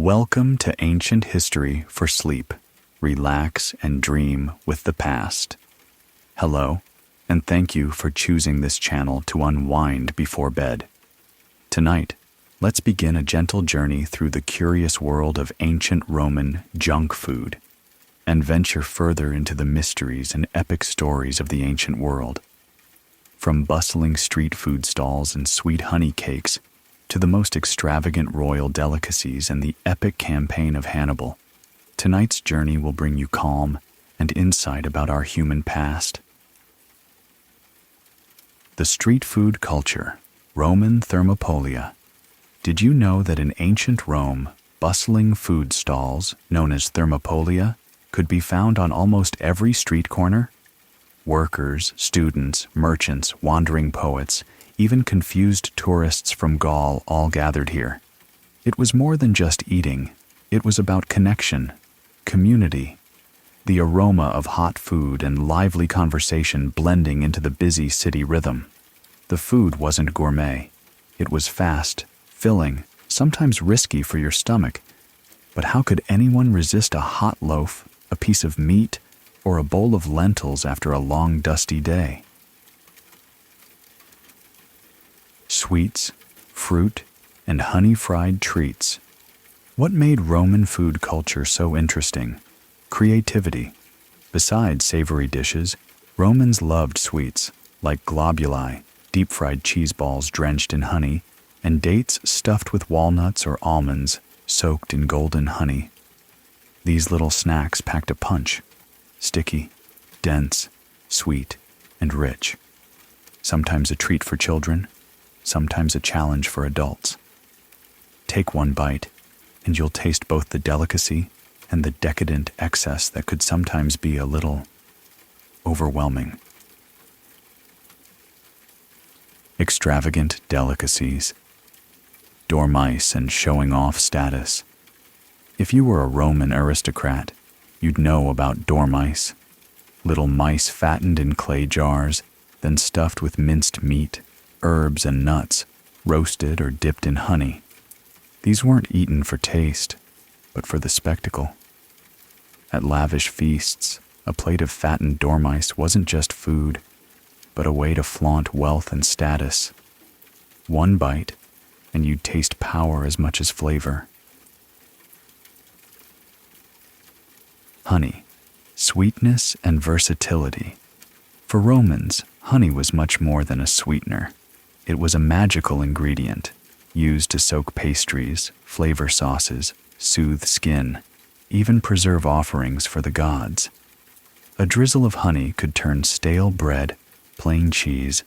Welcome to Ancient History for Sleep. Relax and dream with the past. Hello, and thank you for choosing this channel to unwind before bed. Tonight, let's begin a gentle journey through the curious world of ancient Roman junk food and venture further into the mysteries and epic stories of the ancient world. From bustling street food stalls and sweet honey cakes to the most extravagant royal delicacies and the epic campaign of Hannibal, tonight's journey will bring you calm and insight about our human past. The street food culture, Roman thermopolia. Did you know that in ancient Rome, bustling food stalls, known as thermopolia, could be found on almost every street corner? Workers, students, merchants, wandering poets, even confused tourists from Gaul all gathered here. It was more than just eating. It was about connection, community, the aroma of hot food and lively conversation blending into the busy city rhythm. The food wasn't gourmet. It was fast, filling, sometimes risky for your stomach. But how could anyone resist a hot loaf, a piece of meat, or a bowl of lentils after a long, dusty day? Sweets, fruit, and honey-fried treats. What made Roman food culture so interesting? Creativity. Besides savory dishes, Romans loved sweets, like globuli, deep-fried cheese balls drenched in honey, and dates stuffed with walnuts or almonds soaked in golden honey. These little snacks packed a punch. Sticky, dense, sweet, and rich. Sometimes a treat for children, sometimes a challenge for adults. Take one bite, and you'll taste both the delicacy and the decadent excess that could sometimes be a little overwhelming. Extravagant delicacies. Dormice and showing off status. If you were a Roman aristocrat, you'd know about dormice. Little mice fattened in clay jars, then stuffed with minced meat, herbs and nuts, roasted or dipped in honey. These weren't eaten for taste, but for the spectacle. At lavish feasts, a plate of fattened dormice wasn't just food, but a way to flaunt wealth and status. One bite, and you'd taste power as much as flavor. Honey, sweetness and versatility. For Romans, honey was much more than a sweetener. It was a magical ingredient, used to soak pastries, flavor sauces, soothe skin, even preserve offerings for the gods. A drizzle of honey could turn stale bread, plain cheese,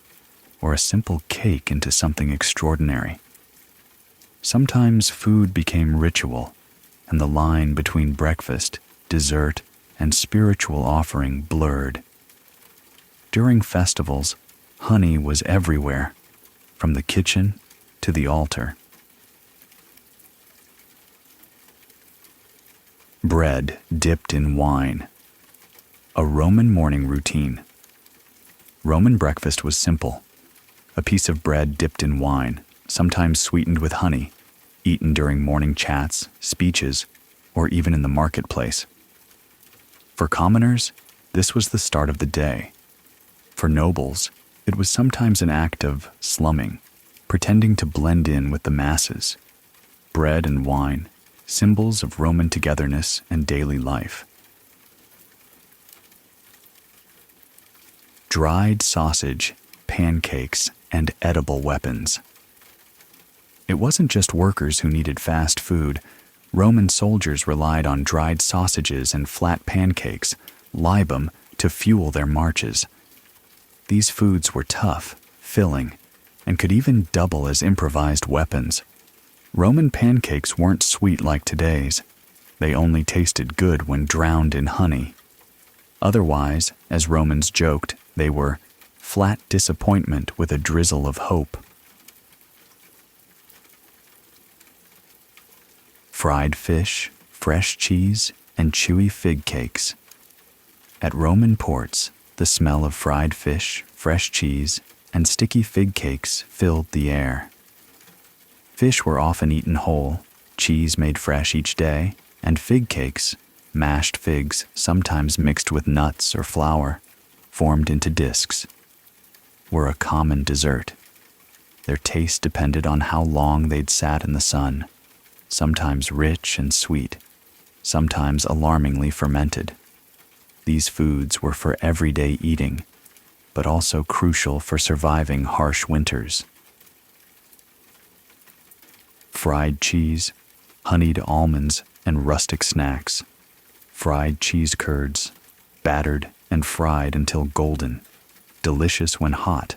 or a simple cake into something extraordinary. Sometimes food became ritual, and the line between breakfast, dessert, and spiritual offering blurred. During festivals, honey was everywhere, from the kitchen to the altar. Bread dipped in wine. A Roman morning routine. Roman breakfast was simple. A piece of bread dipped in wine, sometimes sweetened with honey, eaten during morning chats, speeches, or even in the marketplace. For commoners, this was the start of the day. For nobles, it was sometimes an act of slumming, pretending to blend in with the masses. Bread and wine, symbols of Roman togetherness and daily life. Dried sausage, pancakes, and edible weapons. It wasn't just workers who needed fast food. Roman soldiers relied on dried sausages and flat pancakes, libum, to fuel their marches. These foods were tough, filling, and could even double as improvised weapons. Roman pancakes weren't sweet like today's. They only tasted good when drowned in honey. Otherwise, as Romans joked, they were flat disappointment with a drizzle of hope. Fried fish, fresh cheese, and chewy fig cakes. At Roman ports, the smell of fried fish, fresh cheese, and sticky fig cakes filled the air. Fish were often eaten whole, cheese made fresh each day, and fig cakes, mashed figs, sometimes mixed with nuts or flour, formed into discs, were a common dessert. Their taste depended on how long they'd sat in the sun, sometimes rich and sweet, sometimes alarmingly fermented. These foods were for everyday eating, but also crucial for surviving harsh winters. Fried cheese, honeyed almonds, and rustic snacks. Fried cheese curds, battered and fried until golden, delicious when hot,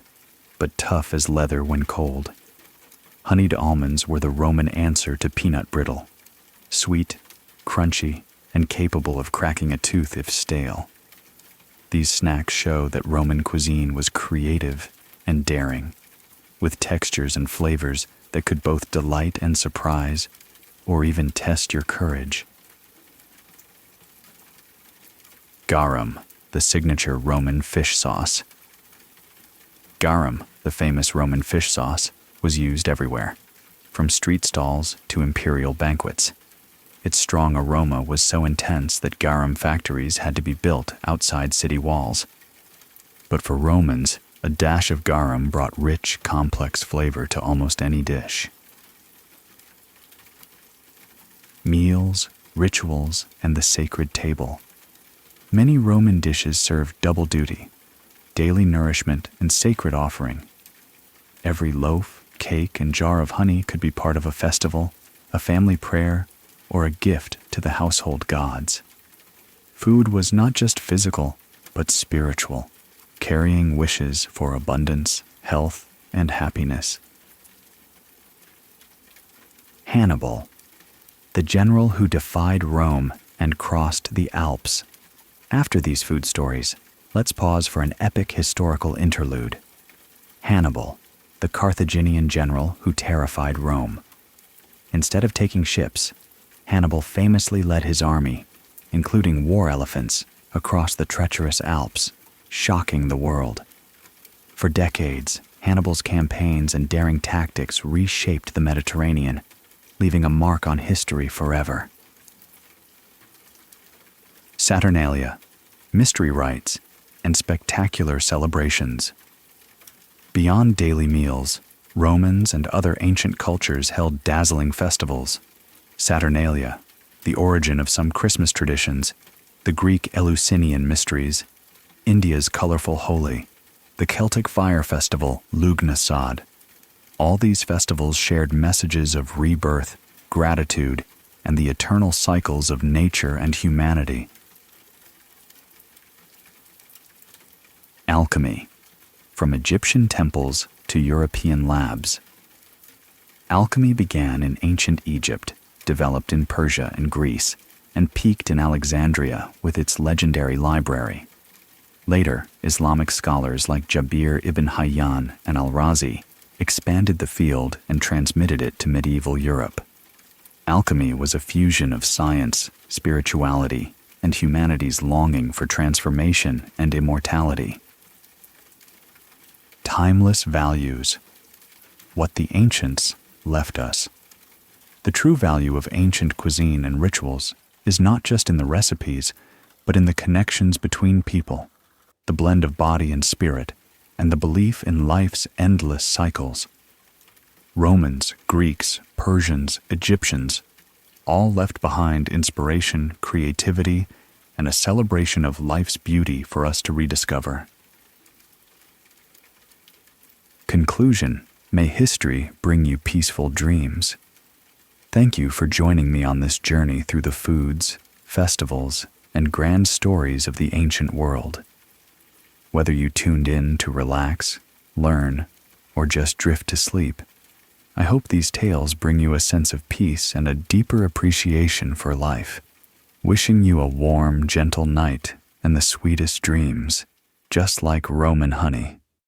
but tough as leather when cold. Honeyed almonds were the Roman answer to peanut brittle, sweet, crunchy, and capable of cracking a tooth if stale. These snacks show that Roman cuisine was creative and daring, with textures and flavors that could both delight and surprise, or even test your courage. Garum, the signature Roman fish sauce. Garum, the famous Roman fish sauce, was used everywhere, from street stalls to imperial banquets. Its strong aroma was so intense that garum factories had to be built outside city walls. But for Romans, a dash of garum brought rich, complex flavor to almost any dish. Meals, rituals, and the sacred table. Many Roman dishes served double duty: daily nourishment and sacred offering. Every loaf, cake, and jar of honey could be part of a festival, a family prayer, or a gift to the household gods. Food was not just physical, but spiritual, carrying wishes for abundance, health, and happiness. Hannibal, the general who defied Rome and crossed the Alps. After these food stories, let's pause for an epic historical interlude. Hannibal, the Carthaginian general who terrified Rome. Instead of taking ships, Hannibal famously led his army, including war elephants, across the treacherous Alps, shocking the world. For decades, Hannibal's campaigns and daring tactics reshaped the Mediterranean, leaving a mark on history forever. Saturnalia, mystery rites, and spectacular celebrations. Beyond daily meals, Romans and other ancient cultures held dazzling festivals. Saturnalia, the origin of some Christmas traditions, the Greek Eleusinian mysteries, India's colorful Holi, the Celtic fire festival Lughnasadh. All these festivals shared messages of rebirth, gratitude, and the eternal cycles of nature and humanity. Alchemy, from Egyptian temples to European labs. Alchemy began in ancient Egypt, developed in Persia and Greece, and peaked in Alexandria with its legendary library. Later, Islamic scholars like Jabir ibn Hayyan and al-Razi expanded the field and transmitted it to medieval Europe. Alchemy was a fusion of science, spirituality, and humanity's longing for transformation and immortality. Timeless values. What the ancients left us. The true value of ancient cuisine and rituals is not just in the recipes, but in the connections between people, the blend of body and spirit, and the belief in life's endless cycles. Romans, Greeks, Persians, Egyptians, all left behind inspiration, creativity, and a celebration of life's beauty for us to rediscover. Conclusion: may history bring you peaceful dreams. Thank you for joining me on this journey through the foods, festivals, and grand stories of the ancient world. Whether you tuned in to relax, learn, or just drift to sleep, I hope these tales bring you a sense of peace and a deeper appreciation for life. Wishing you a warm, gentle night and the sweetest dreams, just like Roman honey.